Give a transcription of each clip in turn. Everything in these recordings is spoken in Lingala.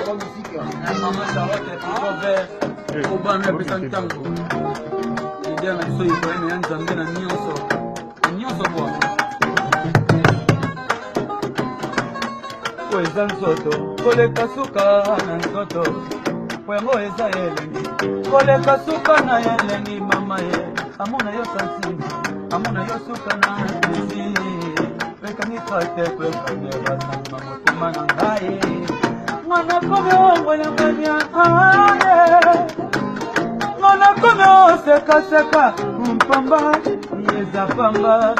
Maman Charlotte est plutôt vert. Au bas, on a pu s'en tango. L'idée, on a dit, il faut un enjambé dans Nyonso. Nyonso, quoi. Kweza nzoto, koleka suka na nzoto. Kwengo eza elengi, koleka suka na elengi mama ye. Amuna yo sansi, amuna yo suka na pesi. Peka ni kate kweka nyeba sama motema na ngai. Mwana kome mwana mwana aye. Mwana kome seka seka, mpamba, yeza pamba.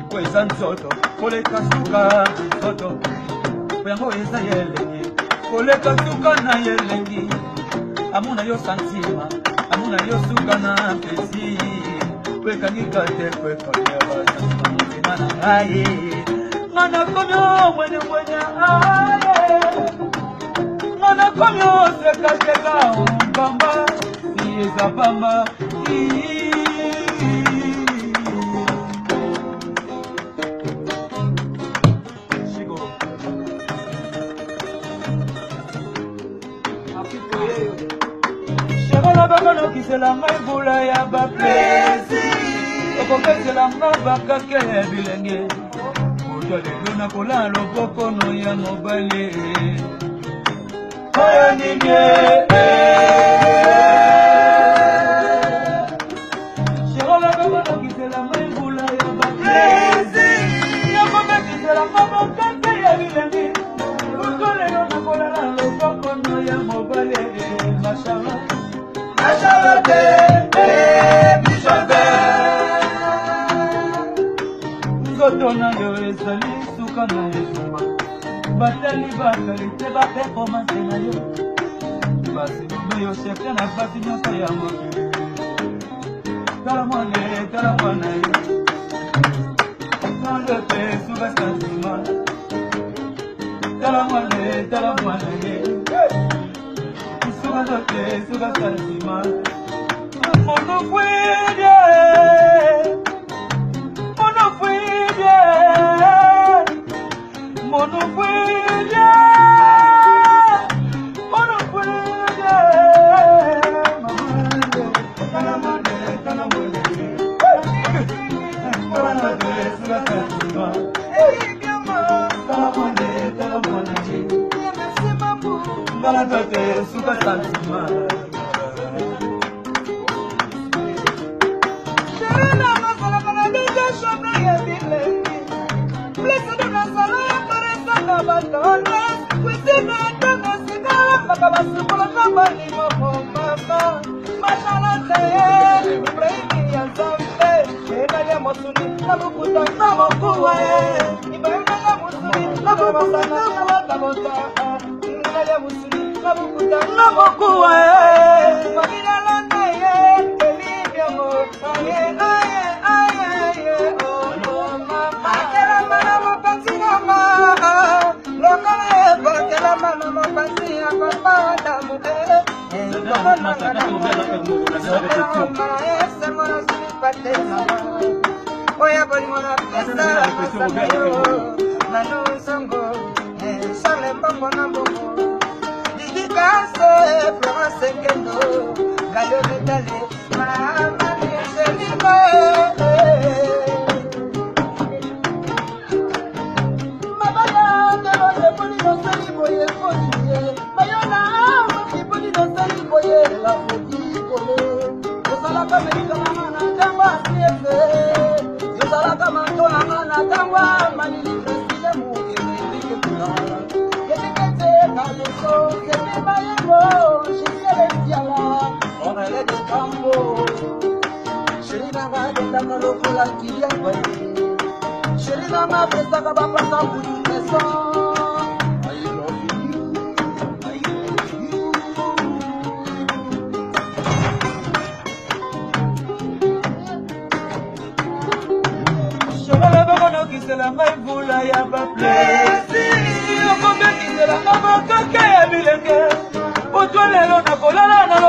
Kweza nzoto, koleka suka nzoto. Kwengo eza yelengi, koleka suka na yelengi. Amuna yo santima, amuna yo suka na pesi. Kweka nikate kweka nyeba sama motema na ngai. Mwana komyo mwenye mwenye aye. Mwana komyo seka seka umbamba. Yeza pamba. C'est la main boula ya ba plaisir. Oko c'est la main bakake bilenge. Ojo le luna kola loboko no ya mobile. Oya ninye. Cherola baba qui c'est la main boula ya ba plaisir. Oko c'est la main bakake bilenge. Ojo le luna kola loboko no ya mobile. Machala. Charlotte Bichonde Zotona yo ezali suka na ezuma Batali bakalite ba performance na yo Basi nube yo chefte na basi nyonso ya mokili Tala mwane yo Nalope suka santima Tala mwane ye Suga santima Mono fue bien Mono fue bien Mono fue bien Mono fue bien Talamane Suga santima Talamane Balatote suka santima Sherina masala kana deja shona ya bile Blessed na sala ya paresa na batone Kwisina tanga sigala makabasu kola kabali moko mama Mashala teye Ibrahimi ya zambe Ena ya mosuni Nabukuta na mokuwa Ibrahimi ya mosuni Nabukuta na mokuwa ya musuli nabukuta nabokuwa mabila landa ye elibyo aye aye aye oh mama akela mana mapanzi mama lokala ye bakela mana mapanzi akapa damu mama ese mona sipate oya boli mona pesa nanu songo sale mbongo na mbongo Didikase Florence Kendo Kayo Metale Mama Selima Mabaya Kero Sepoli no Seliboye Fotiye Mayona Mokipoli no Seliboye La Fotikole Yosalaka Melika Mana Tangwa Siefe Yosalaka Mantona Mana Tangwa Manili Presile Mukele Like Pula Kaleso, kene mayengo, shikele tiala, onele de cambo. Sherina ma denda kalo kula kiya bayi. Sherina ma pesa kaba pasa buju keso. I love you, I love you. Sherina bagono kisela mai vula ya ba plaisir. La mama kake ya bilenge. Ojo lelo na kolala na